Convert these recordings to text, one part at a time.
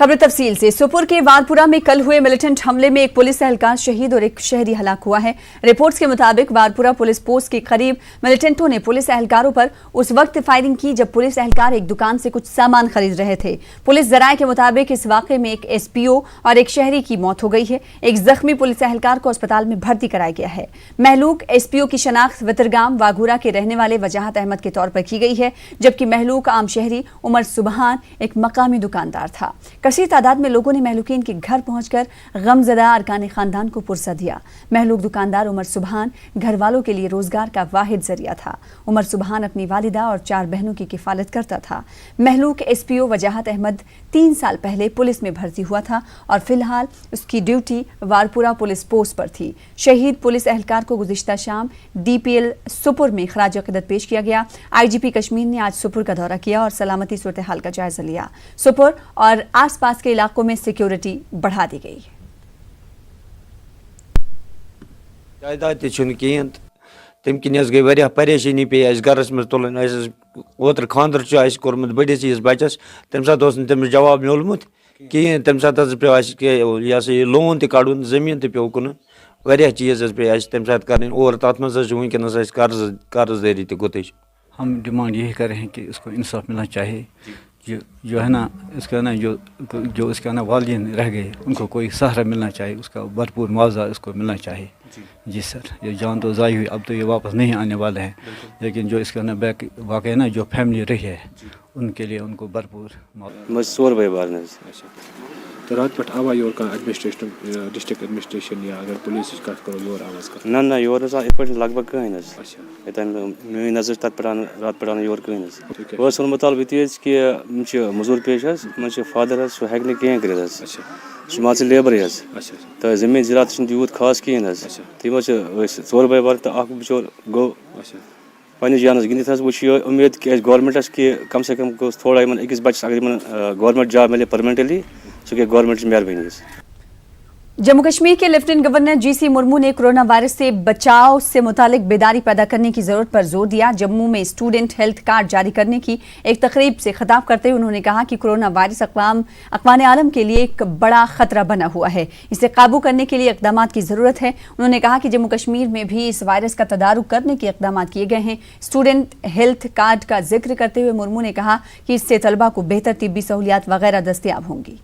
खबर तफसील से। सोपुर के वारपुरा में कल हुए मिलिटेंट हमले में एक पुलिस एहलकार शहीद और एक शहरी हलाक हुआ है। रिपोर्ट्स के मुताबिक वारपुरा पुलिस पोस्ट के करीब मिलिटेंटों ने पुलिस एहलकारों पर उस वक्त फायरिंग की जब पुलिस एहलकार एक दुकान से कुछ सामान खरीद रहे थे। पुलिस जराये के मुताबिक इस वाकये में एक एसपीओ और एक शहरी की मौत हो गई है। एक जख्मी पुलिस एहलकार को अस्पताल में भर्ती कराया गया है। महलूक एसपीओ की शनाख्त वितरगाम वाघूरा के रहने वाले वजाहत अहमद के तौर पर की गई है, जबकि महलूक आम शहरी उमर सुबहान एक मकामी दुकानदार था। कसीर तादाद में लोगों ने महलूकीन के घर पहुंचकर गमजदा अरकान खानदान को पुरसा दिया। महलूक दुकानदार उमर सुबहान घर वालों के लिए रोजगार का वाहिद जरिया था। उमर सुबहान अपनी वालिदा और 4 बहनों की किफालत करता था। महलूक एसपीओ वजाहत अहमद 3 साल पहले पुलिस में भर्ती हुआ था और फिलहाल उसकी ड्यूटी वारपुरा पुलिस पोस्ट पर थी। शहीद पुलिस एहलकार को गुज़िश्ता शाम डीपीएल सुपुर में खराज अक़ीदत पेश किया गया। आईजीपी कश्मीर ने आज सुपुर का दौरा किया और सलामती सूरत हाल का जायजा लिया। सुपुर और आसपास के इलाकों में सिक्योरिटी बढ़ा दी गई है। तम किन गई वारिया परेशानी पे गरस में तुलन ओतर खानदर कोर्मुत बड़िस चीज बचस तम सात तमिस जवाब मिलमुत कहें तम सात पे लोन तड़न जमीन पे कुन वारिया चीज पे तम सात कर और तथ मज वनकस कर्जदारी गुत। हम डिमांड यही कर रहे हैं कि इसको इंसाफ मिलना चाहिए। जो है ना इसका ना जो इसका ना वालिदैन रह गए उनको कोई सहारा मिलना चाहिए, उसका भरपूर मुआवजा इसको मिलना चाहिए। जी सर, ये जान तो ज़ाई हुई, अब तो ये वापस नहीं आने वाला है, लेकिन जो इसका ना बैक वाकई ना जो फैमिली रही है उनके लिए उनको भरपूर तो रात पे आवा योर का एडमिनिस्ट्रेशन डिस्ट्रिक्ट एडमिनिस्ट्रेशन या अगर पुलिस कत करो योर आवाज कर ना योर इत लगभग कहीं मे नजर तथ रात पे योर कहीं मुतालब तेज कि मजूर पेश मन फादर सह हे कहें कर सह मान लेबर तो जमीन ज़रात यूत खास कहें तम 4 बाई 1 तो बिचोर गो पन्निस जानस गिंदित वो उम्मीद कि गवर्नमेंटस कि कम से कम थोड़ा अकिस बच्चस अगर गवर्नमेंट जॉब मिले परमानेंटली सो गवर्नमेंट मेहरबानी। जम्मू कश्मीर के लेफ्टिनेंट गवर्नर जीसी मुर्मू ने कोरोना वायरस से बचाव से मुतालिक बेदारी पैदा करने की जरूरत पर जोर दिया। जम्मू में स्टूडेंट हेल्थ कार्ड जारी करने की एक तकरीब से खिताब करते हुए उन्होंने कहा कि कोरोना वायरस अक़वाम आलम के लिए एक बड़ा खतरा बना हुआ है, इसे काबू करने के लिए इक़दाम की जरूरत है। उन्होंने कहा कि जम्मू कश्मीर में भी इस वायरस का तदारुक करने के इक़दाम किए गए हैं। स्टूडेंट हेल्थ कार्ड का जिक्र करते हुए मुर्मू ने कहा कि इससे तलबा को बेहतर तिब्बी सहूलियात वगैरह दस्तयाब होंगी।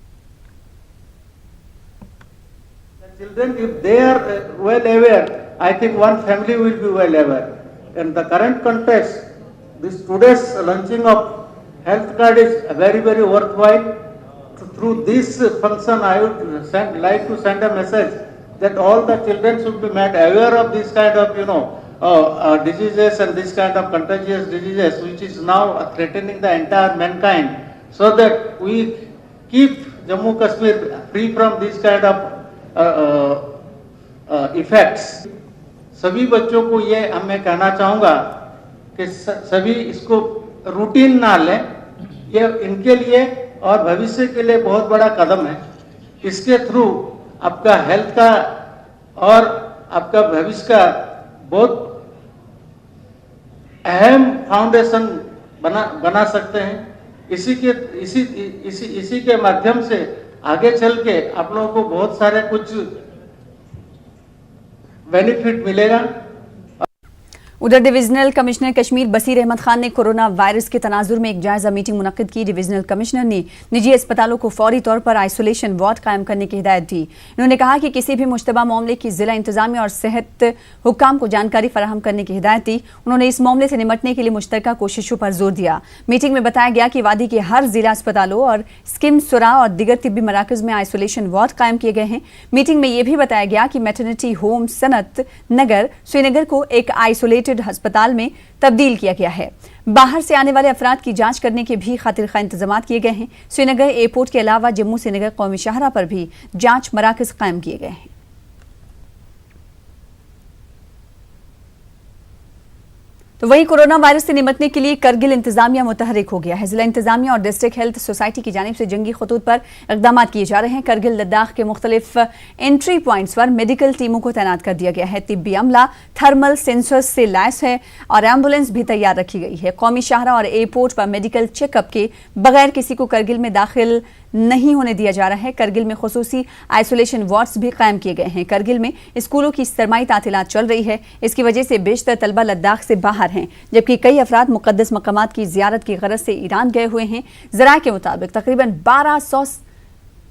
Children, if they are well aware, I think one family will be well aware. In the current context, this today's launching of health card is very, very worthwhile. Through this function, I would like to send a message that all the children should be made aware of this kind of, diseases and this kind of contagious diseases, which is now threatening the entire mankind, so that we keep Jammu Kashmir free from this kind of effects. सभी बच्चों को ये मैं कहना चाहूँगा कि सभी इसको रूटीन ना लें, ये इनके लिए और भविष्य के लिए बहुत बड़ा कदम है। इसके थ्रू आपका हेल्थ का और आपका भविष्य का बहुत अहम फाउंडेशन बना सकते हैं। इसी के माध्यम से आगे चल के आप लोगों को बहुत सारे कुछ बेनिफिट मिलेगा। उधर डिविजनल कमिश्नर कश्मीर बसीर अहमद खान ने कोरोना वायरस के तनाजुर में एक जायजा मीटिंग मुनक्किद की। डिविजनल कमिश्नर ने निजी अस्पतालों को फौरी तौर पर आइसोलेशन वार्ड कायम करने की हिदायत दी। उन्होंने कहा कि किसी भी मुश्तबा मामले की जिला इंतजामिया और सेहत हुक्काम को जानकारी फराहम करने की हिदायत दी। उन्होंने इस मामले से निमटने के लिए मुश्तरका कोशिशों पर जोर दिया। मीटिंग में बताया गया कि वादी के हर जिला अस्पतालों और स्किम सुरा और दीगर तिब्बी मराकज में आइसोलेशन वार्ड कायम किए गए हैं। मीटिंग में यह भी बताया गया कि मैटरनिटी होम सनत नगर श्रीनगर को एक आइसोलेटेड अस्पताल में तब्दील किया गया है। बाहर से आने वाले अफराद की जांच करने के भी खातिर खा इंतजाम किए गए हैं। श्रीनगर एयरपोर्ट के अलावा जम्मू श्रीनगर कौमी शाहरा पर भी जांच मराकज कायम किए गए हैं। तो वहीं कोरोना वायरस से निपटने के लिए करगिल इंतजामिया मुतहरिक हो गया है। जिला इंतजामिया और डिस्ट्रिक्ट हेल्थ सोसाइटी की जानिब से जंगी खतूत पर इकदाम किए जा रहे हैं। करगिल लद्दाख के मुख्तलिफ एंट्री पॉइंट्स पर मेडिकल टीमों को तैनात कर दिया गया है। तिब्बी अमला थर्मल सेंसर्स से लैस है और एम्बुलेंस भी तैयार रखी गई है। कौमी शाहरा और एयरपोर्ट पर मेडिकल चेकअप के बगैर किसी को करगिल में दाखिल नहीं होने दिया जा रहा है। करगिल में खुसूसी आइसोलेशन वार्ड्स भी कायम किए गए हैं। करगिल में स्कूलों की सरमाई तातीलात चल रही है। इसकी वजह से बेशतर तलबा लद्दाख से बाहर हैं, जबकि कई अफराद मुकद्दस मकामात की जियारत की गरज से ईरान गए हुए हैं। ज़राए के मुताबिक तकरीबन 1200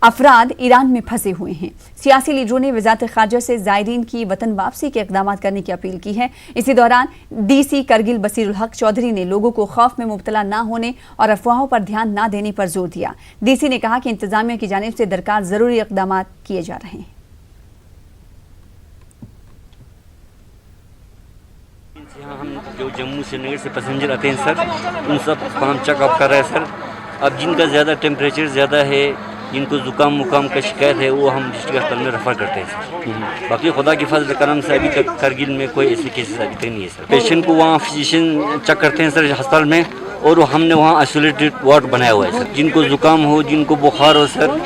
अफराद ईरान में फंसे हुए हैं। सियासी लीडरों ने वज़ारत ख़ारजा से ज़ायरीन की वतन वापसी के इक़दाम करने की अपील की है। इसी दौरान DC करगिल बसीरुल हक चौधरी ने लोगों को खौफ में मुब्तला ना होने और अफवाहों पर ध्यान ना देने पर जोर दिया। DC ने कहा कि इंतजामिया की जानिब से दरकार ज़रूरी इक़दाम किए जा रहे हैं। यहाँ हम जो जम्मू श्रीनगर से पैसेंजर आते हैं सर, उन सब को हम चेकअप कर रहे हैं सर। अब जिनका ज़्यादा टेम्परेचर ज़्यादा है, जिनको ज़ुकाम मुकाम का शिकायत है, वो हम डिस्ट्रिक्ट अस्पताल में रेफ़र करते हैं सर। बाकी खुदा की फजल करम से अभी तक करगिल में कोई ऐसे केसेस अभी तक नहीं है सर। पेशेंट को वहाँ फिजिशियन चेक करते हैं सर अस्पताल में, और हमने वहाँ आइसोलेटेड वार्ड बनाया हुआ है सर। जिनको ज़ुकाम हो, जिनको बुखार हो सर,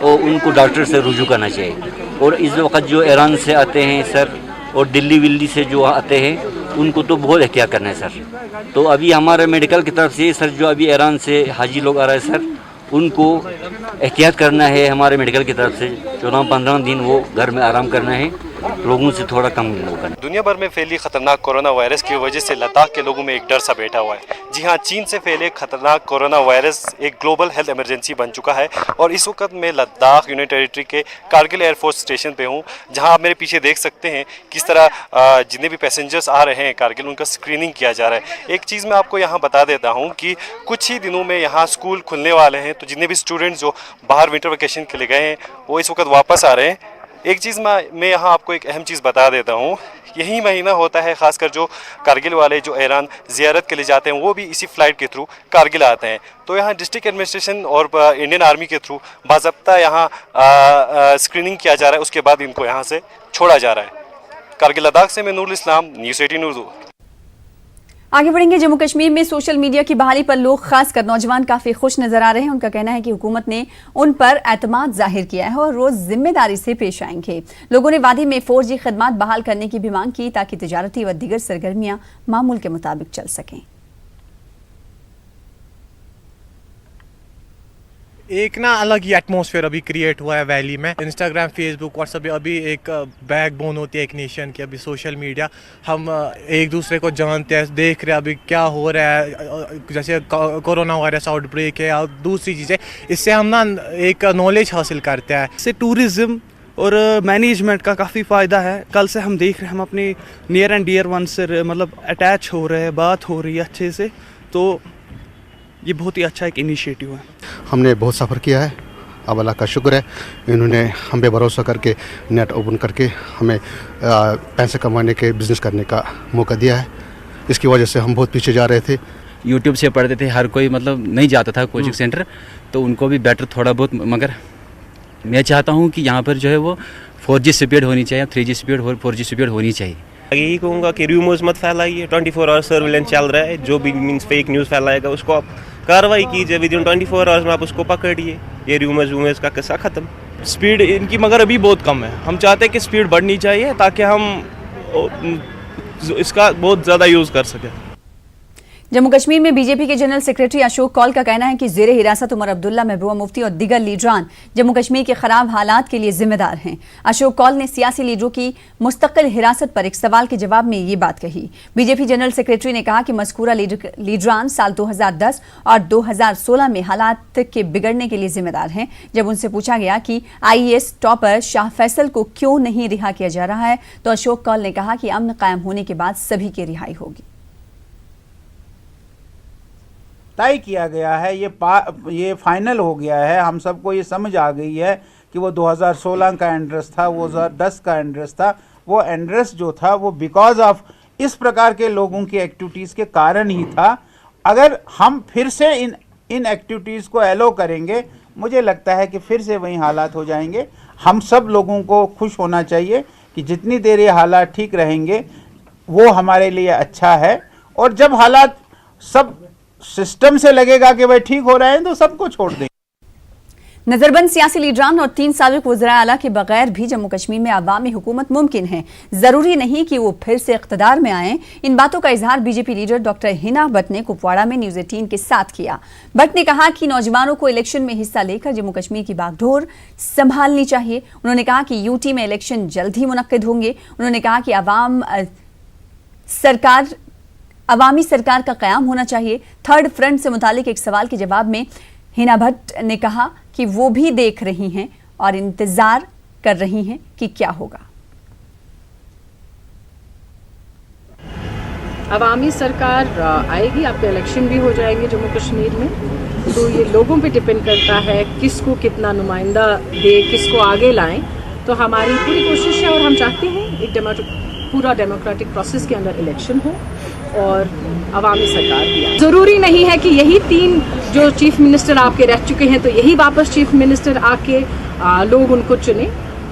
और उनको डॉक्टर से रुजू करना चाहिए। और इस वक्त जो ईरान से आते हैं सर और दिल्ली से जो आते हैं, उनको तो बहुत एहतियात करना है सर। तो अभी हमारे मेडिकल की तरफ से सर जो अभी ईरान से हाजी लोग आ रहे हैं सर, उनको एहतियात करना है हमारे मेडिकल की तरफ से। 14-15 दिन वो घर में आराम करना है, लोगों से थोड़ा कम होगा। दुनिया भर में फैली खतरनाक कोरोना वायरस की वजह से लद्दाख के लोगों में एक डर सा बैठा हुआ है। जी हाँ, चीन से फैले खतरनाक कोरोना वायरस एक ग्लोबल हेल्थ इमरजेंसी बन चुका है। और इस वक्त मैं लद्दाख यूनियन टेरिटरी के कारगिल एयरफोर्स स्टेशन पे हूँ, जहाँ आप मेरे पीछे देख सकते हैं किस तरह जितने भी पैसेंजर्स आ रहे हैं कारगिल, उनका स्क्रीनिंग किया जा रहा है। एक चीज़ मैं आपको यहाँ बता देता हूँ कि कुछ ही दिनों में यहाँ स्कूल खुलने वाले हैं, तो जितने भी स्टूडेंट्स जो बाहर विंटर वेकेशन के लिए गए हैं, वो इस वक्त वापस आ रहे हैं। एक चीज़ मैं यहाँ आपको एक अहम चीज़ बता देता हूँ, यही महीना होता है खासकर जो कारगिल वाले जो ईरान ज़ियारत के लिए जाते हैं, वो भी इसी फ़्लाइट के थ्रू कारगिल आते हैं। तो यहाँ डिस्ट्रिक्ट एडमिनिस्ट्रेशन और इंडियन आर्मी के थ्रू बाज़ाब्ता यहाँ स्क्रीनिंग किया जा रहा है, उसके बाद इनको यहाँ से छोड़ा जा रहा है। कारगिल लद्दाख से मैं नूरुल इस्लाम, न्यूज़ 18 उर्दू। आगे बढ़ेंगे। जम्मू कश्मीर में सोशल मीडिया की बहाली पर लोग खासकर नौजवान काफी खुश नजर आ रहे हैं। उनका कहना है कि हुकूमत ने उन पर एतमाद जाहिर किया है और रोज जिम्मेदारी से पेश आएंगे। लोगों ने वादी में 4G खदमात बहाल करने की भी मांग की ताकि तिजारती व दीगर सरगर्मियां मामूल के मुताबिक चल सकें। एक ना अलग ही एटमॉस्फेयर अभी क्रिएट हुआ है वैली में। इंस्टाग्राम, फेसबुक, व्हाट्सएप अभी एक बैकबोन होती है एक नेशन की। अभी सोशल मीडिया हम एक दूसरे को जानते हैं, देख रहे हैं अभी क्या हो रहा है, जैसे कोरोना वायरस आउटब्रेक है या दूसरी चीज़ें, इससे हम ना एक नॉलेज हासिल करते हैं। इससे टूरिज़्म और मैनेजमेंट का काफ़ी फ़ायदा है। कल से हम देख रहे हैं हम अपने नियर एंड डियर वन से मतलब अटैच हो रहे हैं, बात हो रही है अच्छे से, तो ये बहुत ही अच्छा एक इनिशिएटिव है। हमने बहुत सफ़र किया है, अब अल्लाह का शुक्र है, इन्होंने हम पे भरोसा करके नेट ओपन करके हमें पैसे कमाने के बिज़नेस करने का मौका दिया है। इसकी वजह से हम बहुत पीछे जा रहे थे। यूट्यूब से पढ़ते थे, हर कोई मतलब नहीं जाता था कोचिंग सेंटर, तो उनको भी बेटर थोड़ा बहुत, मगर मैं चाहता हूँ कि यहाँ पर जो है वो 4G स्पीड होनी चाहिए, 3G स्पीड और 4G स्पीड होनी चाहिए। यही कहूँगा कि रूमर्स मत फैलाइए, 24 आवर सर्विलेंस चल रहा है, जो भी मीन्स फेक न्यूज़ फैलाएगा उसको आप कार्रवाई कीजिए, विद इन 24 आवर्स में आप उसको पकड़िए। ये रूमर्स का किस्सा ख़त्म। स्पीड इनकी मगर अभी बहुत कम है, हम चाहते हैं कि स्पीड बढ़नी चाहिए ताकि हम इसका बहुत ज़्यादा यूज़ कर सकें। जम्मू कश्मीर में बीजेपी के जनरल सेक्रेटरी अशोक कौल का कहना है कि ज़ेरे हिरासत उमर अब्दुल्ला, महबूबा मुफ्ती और दीगर लीडरान जम्मू कश्मीर के खराब हालात के लिए जिम्मेदार हैं। अशोक कौल ने सियासी लीडरों की मुस्तकिल हिरासत पर एक सवाल के जवाब में ये बात कही। बीजेपी जनरल सेक्रेटरी ने कहा कि मज़कूरा लीडरान साल 2010 और 2016 में हालात के बिगड़ने के लिए जिम्मेदार हैं। जब उनसे पूछा गया कि IAS टॉपर शाह फैसल को क्यों नहीं रिहा किया जा रहा है, तो अशोक कौल ने कहा कि अमन कायम होने के बाद सभी की रिहाई होगी। तय किया गया है, ये फाइनल हो गया है। हम सबको ये समझ आ गई है कि वो 2016 का एंड्रेस था, वो 2010 का एंड्रेस था। वो एंड्रेस जो था वो बिकॉज ऑफ इस प्रकार के लोगों की एक्टिविटीज़ के कारण ही था। अगर हम फिर से इन एक्टिविटीज़ को एलो करेंगे, मुझे लगता है कि फिर से वही हालात हो जाएंगे। हम सब लोगों को खुश होना चाहिए कि जितनी देर ये हालात ठीक रहेंगे वो हमारे लिए अच्छा है। और जब हालात सब सिस्टम से लगेगा कि भाई ठीक हो रहे हैं तो सबको छोड़ देंगे। नजरबंद सियासी लीडरान और 3 साबिक वज़राए आला के बगैर भी जम्मू कश्मीर में अवामी हुकूमत मुमकिन है। जरूरी नहीं कि वो फिर से इख्तदार में आएं। इन बातों का इजहार BJP leader doctor Hina Bhatt ने कुपवाड़ा में न्यूज़ 18 के साथ किया। भट्ट ने कहा कि नौजवानों को इलेक्शन में हिस्सा लेकर जम्मू कश्मीर की बागडोर संभालनी चाहिए। उन्होंने कहा कि यूटी में इलेक्शन जल्द ही मुनक्किद होंगे। उन्होंने कहा कि अवामी सरकार का कयाम होना चाहिए। थर्ड फ्रंट से मुतालिक एक सवाल के जवाब में हिना भट्ट ने कहा कि वो भी देख रही हैं और इंतजार कर रही हैं कि क्या होगा। अवामी सरकार आएगी, आपके इलेक्शन भी हो जाएंगे जम्मू कश्मीर में, तो ये लोगों पे डिपेंड करता है किसको कितना नुमाइंदा दे, किसको आगे लाएं। तो हमारी पूरी कोशिश है और हम चाहते हैं एक पूरा डेमोक्रेटिक प्रोसेस के अंदर इलेक्शन हो और अवामी सरकार भी आए। ज़रूरी नहीं है कि यही 3 जो चीफ मिनिस्टर आपके रह चुके हैं तो यही वापस चीफ मिनिस्टर आके लोग उनको चुने,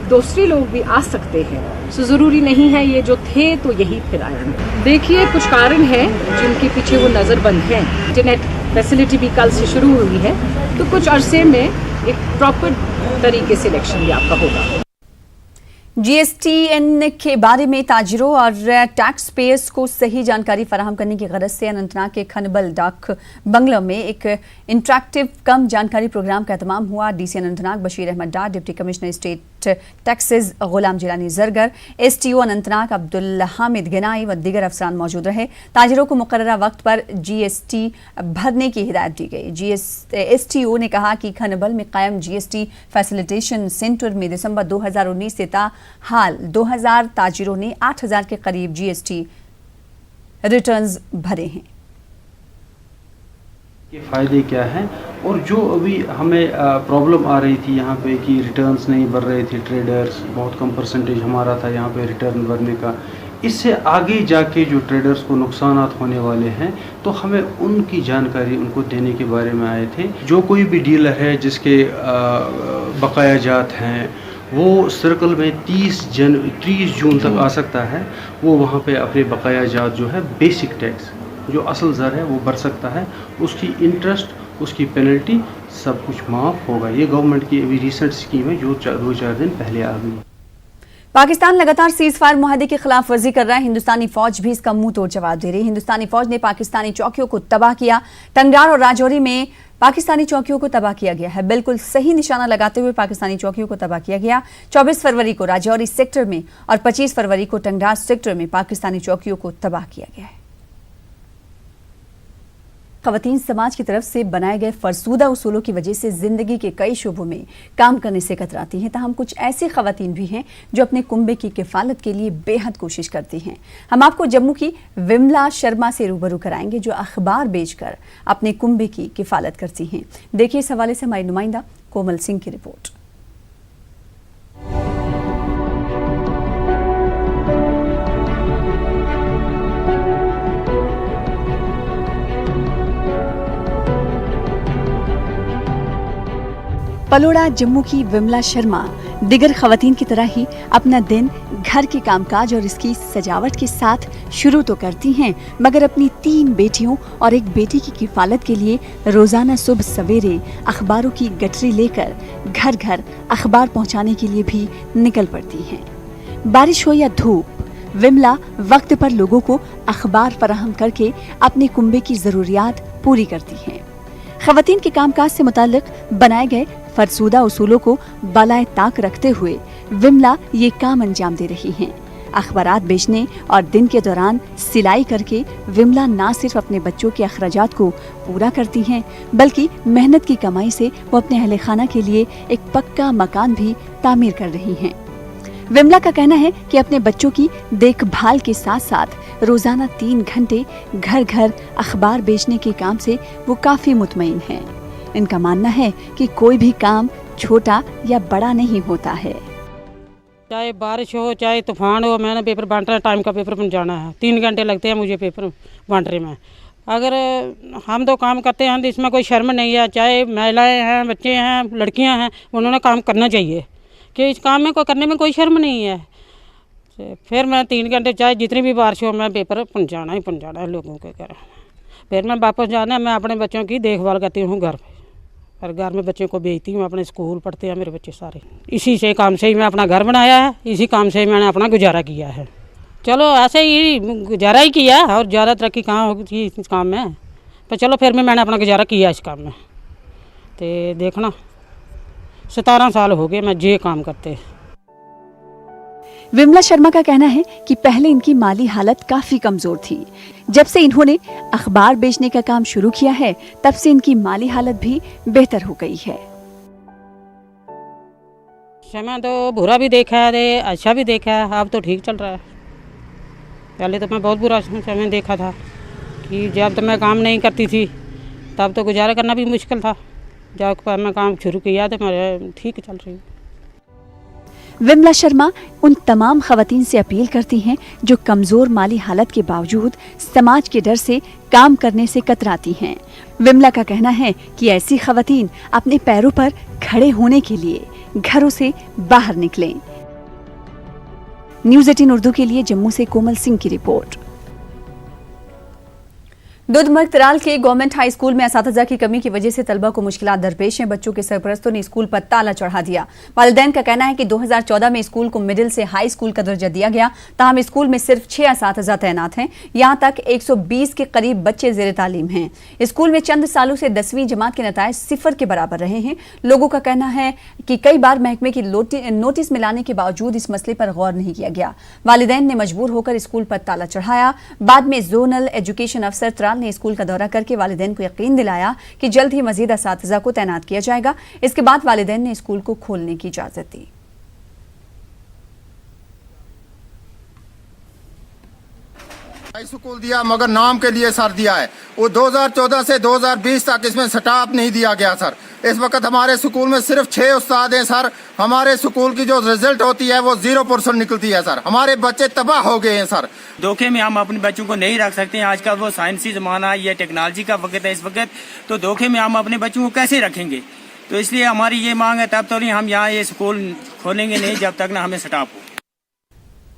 दूसरे लोग भी आ सकते हैं। सो ज़रूरी नहीं है ये जो थे तो यही फिर आएंगे। देखिए कुछ कारण हैं जिनके पीछे वो नज़रबंद हैं। इंटरनेट फैसिलिटी भी कल से शुरू हुई है तो कुछ अरसे में एक प्रॉपर तरीके से इलेक्शन भी आपका होगा। जीएसटीएन के बारे में ताजिरों और टैक्स पेयर्स को सही जानकारी फराहम करने की गरज से अनंतनाग के खनबल डाक बंगला में एक इंटरेक्टिव कम जानकारी प्रोग्राम का एहतमाम हुआ। DC Anantnag Bashir Ahmad Dar, deputy commissioner state taxes गुलाम जिलानी जरगर, एसटीओ अनंतनाग अब्दुल हामिद गनाई व दीगर अफसरान मौजूद रहे। ताजिरों को मुकर्ररा वक्त पर जीएसटी भरने की हिदायत दी गई। एसटीओ ने कहा कि खनबल में कायम जीएसटी फैसिलिटेशन सेंटर में दिसंबर 2019 से हाल 2000 ताजिरों ने 8000 के करीब जीएसटी रिटर्न्स भरे हैं। के फ़ायदे क्या हैं और जो अभी हमें प्रॉब्लम आ रही थी यहाँ पे कि रिटर्न्स नहीं भर रहे थे ट्रेडर्स, बहुत कम परसेंटेज हमारा था यहाँ पे रिटर्न भरने का, इससे आगे जाके जो ट्रेडर्स को नुकसानात होने वाले हैं तो हमें उनकी जानकारी उनको देने के बारे में आए थे। जो कोई भी डीलर है जिसके बकाया जात हैं वो सर्कल में 30 जून तक आ सकता है, वो वहाँ पे अपने बकाया जात जो है बेसिक टैक्स जो असल ज़र है वो भर सकता है, उसकी इंटरेस्ट, उसकी पेनल्टी सब कुछ माफ़ होगा। ये गवर्नमेंट की अभी रिसेंट स्कीम है जो 2-4 दिन पहले आ गई। पाकिस्तान लगातार सीज फायर मुआहदे की खिलाफ वर्जी कर रहा है। हिंदुस्तानी फौज भी इसका मुंह तोड़ जवाब दे रही है। हिंदुस्तानी फौज ने पाकिस्तानी चौकियों को तबाह किया। टंगडार और राजौरी में पाकिस्तानी चौकियों को तबाह किया गया है। बिल्कुल सही निशाना लगाते हुए पाकिस्तानी चौकियों को तबाह किया गया। 24 फरवरी को राजौरी सेक्टर में और 25 फरवरी को टंगडार सेक्टर में पाकिस्तानी चौकियों को तबाह किया गया है। ख़वातीन समाज की तरफ से बनाए गए फरसूदा उसूलों की वजह से जिंदगी के कई शोबों में काम करने से कतराती हैं। ताहम कुछ ऐसी ख़वातीन भी हैं जो अपने कुंबे की किफ़ालत के लिए बेहद कोशिश करती हैं। हम आपको जम्मू की विमला शर्मा से रूबरू कराएंगे जो अखबार बेचकर अपने कुंबे की किफ़ालत करती हैं। देखिए इस हवाले से हमारी नुमाइंदा कोमल सिंह की रिपोर्ट। पलोड़ा जम्मू की विमला शर्मा दिगर खवातीन की तरह ही अपना दिन घर के कामकाज और इसकी सजावट के साथ शुरू तो करती हैं, मगर अपनी 3 बेटियों और एक बेटी की किफ़ालत के लिए रोज़ाना सुबह सवेरे अखबारों की गठरी लेकर घर घर अखबार पहुंचाने के लिए भी निकल पड़ती हैं। बारिश हो या धूप, विमला वक्त पर लोगों को अखबार फराहम करके अपने कुंबे की ज़रूरियात पूरी करती हैं। खवातीन के कामकाज से मुताल्लिक बनाए गए फरसूदा उसूलों को बालाए ताक रखते हुए विमला ये काम अंजाम दे रही हैं। अखबारात बेचने और दिन के दौरान सिलाई करके विमला न सिर्फ अपने बच्चों के अखराजात को पूरा करती हैं, बल्कि मेहनत की कमाई से वो अपने अहले खाना के लिए एक पक्का मकान भी तामीर कर रही हैं। विमला का कहना है कि अपने बच्चों की देखभाल के साथ साथ रोजाना 3 घंटे घर घर अखबार बेचने के काम से वो काफी मुतमईन हैं। इनका मानना है कि कोई भी काम छोटा या बड़ा नहीं होता है। चाहे बारिश हो चाहे तूफान हो, मैंने पेपर बांट रहा टाइम का पेपर जाना है, 3 घंटे लगते हैं मुझे पेपर बांटने में। अगर हम तो काम करते हैं तो इसमें कोई शर्म नहीं है, चाहे महिलाएं हैं, बच्चे हैं, लड़कियां हैं, उन्होंने काम करना चाहिए कि इस काम में करने में कोई शर्म नहीं है। फिर मैं 3 घंटे चाहे जितनी भी बारिश हो मैं पेपर पहुँचाना है लोगों के घर। फिर मैं वापस जाना, मैं अपने बच्चों की देखभाल करती हूँ घर पे, और घर में बच्चों को भेजती हूँ, अपने स्कूल पढ़ते हैं मेरे बच्चे सारे। इसी से काम से ही मैं अपना घर बनाया है, इसी काम से ही मैंने अपना गुजारा किया है। चलो ऐसे ही गुजारा ही किया, और ज़्यादा तरक्की कहाँ होगी इस काम में, पर चलो फिर मैंने अपना गुजारा किया इस काम में। तो देखना 17 साल हो गए मैं ये काम करते। विमला शर्मा का कहना है कि पहले इनकी माली हालत काफी कमजोर थी। जब से इन्होंने अखबार बेचने का काम शुरू किया है, तब से इनकी माली हालत भी बेहतर हो गई है। समय तो बुरा भी देखा है, अच्छा भी देखा है, अब तो ठीक चल रहा है। पहले तो मैं बहुत बुरा समय देखा था कि जब तो मैं काम नहीं करती थी तब तो गुजारा करना भी मुश्किल था। जब मैं काम शुरू किया तो मैं ठीक चल रही हूँ। विमला शर्मा उन तमाम खवातीन से अपील करती हैं जो कमजोर माली हालत के बावजूद समाज के डर से काम करने से कतराती हैं। विमला का कहना है कि ऐसी खवातीन अपने पैरों पर खड़े होने के लिए घरों से बाहर निकलें। न्यूज़ 18 उर्दू के लिए जम्मू से कोमल सिंह की रिपोर्ट। दुधमर्ग तराल के गवर्नमेंट हाई स्कूल में असातिज़ा की कमी की वजह से तलबा को मुश्किलात दरपेश हैं। बच्चों के सरपरस्तों ने स्कूल पर ताला चढ़ा दिया। वालिदैन का कहना है कि 2014 में स्कूल को मिडिल से हाई स्कूल का दर्जा दिया गया, ताहम स्कूल में सिर्फ 6 असातिज़ा तैनात हैं। यहाँ तक 120 के करीब बच्चे ज़ेर तालीम हैं। स्कूल में चंद सालों से 10वीं जमात के नताइज 0 के बराबर रहे हैं। लोगों का कहना है कि कई बार महकमे की नोटिस मिलाने के बावजूद इस मसले पर गौर नहीं किया गया। वालिदैन ने मजबूर होकर स्कूल पर ताला चढ़ाया। बाद में जोनल एजुकेशन अफसर तराल ने स्कूल का दौरा करके वालिदैन को यकीन दिलाया कि जल्द ही मजीद असातिज़ा को तैनात किया जाएगा। इसके बाद वालिदैन ने स्कूल को खोलने की इजाजत दी। हाई स्कूल दिया मगर नाम के लिए सर दिया है। वो 2014 से 2020 तक इसमें स्टाफ नहीं दिया गया सर। इस वक्त हमारे स्कूल में सिर्फ 6 उस्ताद हैं सर। हमारे स्कूल की जो रिजल्ट होती है वो 0% निकलती है सर। हमारे बच्चे तबाह हो गए हैं सर। धोखे में हम अपने बच्चों को नहीं रख सकते हैं। आजकल वो साइंसी जमाना या टेक्नोलॉजी का वक्त है इस वक्त, तो धोखे में हम अपने बच्चों को कैसे रखेंगे। तो इसलिए हमारी ये मांग है, तब तो नहीं हम यहाँ ये स्कूल खोलेंगे नहीं जब तक ना हमें स्टाफ हो।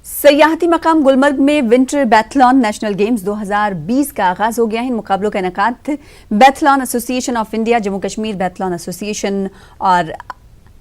सयाहती मकाम गुलमर्ग में विंटर बैथलॉन नेशनल गेम्स 2020 का आगाज हो गया है। इन मुकाबलों का इनेकाद biathlon association of India, Jammu Kashmir biathlon association और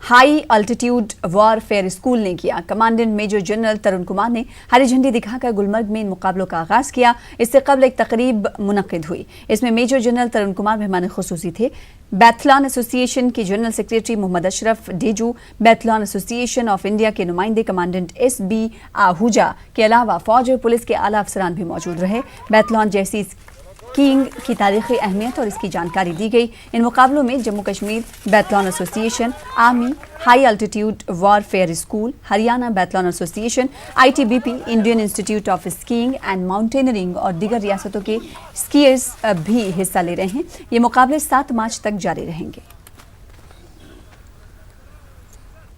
हाई अल्टीट्यूड वॉरफेयर स्कूल ने किया। Commandant major general Tarun Kumar ने हरी झंडी दिखाकर गुलमर्ग में इन मुकाबलों का आगाज किया। इससे कबल एक तकरीब मुनक्किद हुई। इसमें मेजर जनरल तरुण कुमार मेहमान खुसूसी थे। बैथलॉन एसोसिएशन के general secretary Mohammad Ashraf Deju, biathlon association of India के नुमाइंदे कमांडेंट SB आहूजा के अलावा फौज और पुलिस के आला अफसरान भी मौजूद रहे। बैथलॉन जैसी स्कीइंग की तारीखी अहमियत और इसकी जानकारी दी गई। इन मुकाबलों में Jammu Kashmir biathlon association, army high altitude warfare school, Haryana biathlon association, ITBP, Indian institute of skiing and mountaineering और दीगर रियासतों के स्कीयर्स भी हिस्सा ले रहे हैं। ये मुकाबले 7 मार्च तक जारी रहेंगे।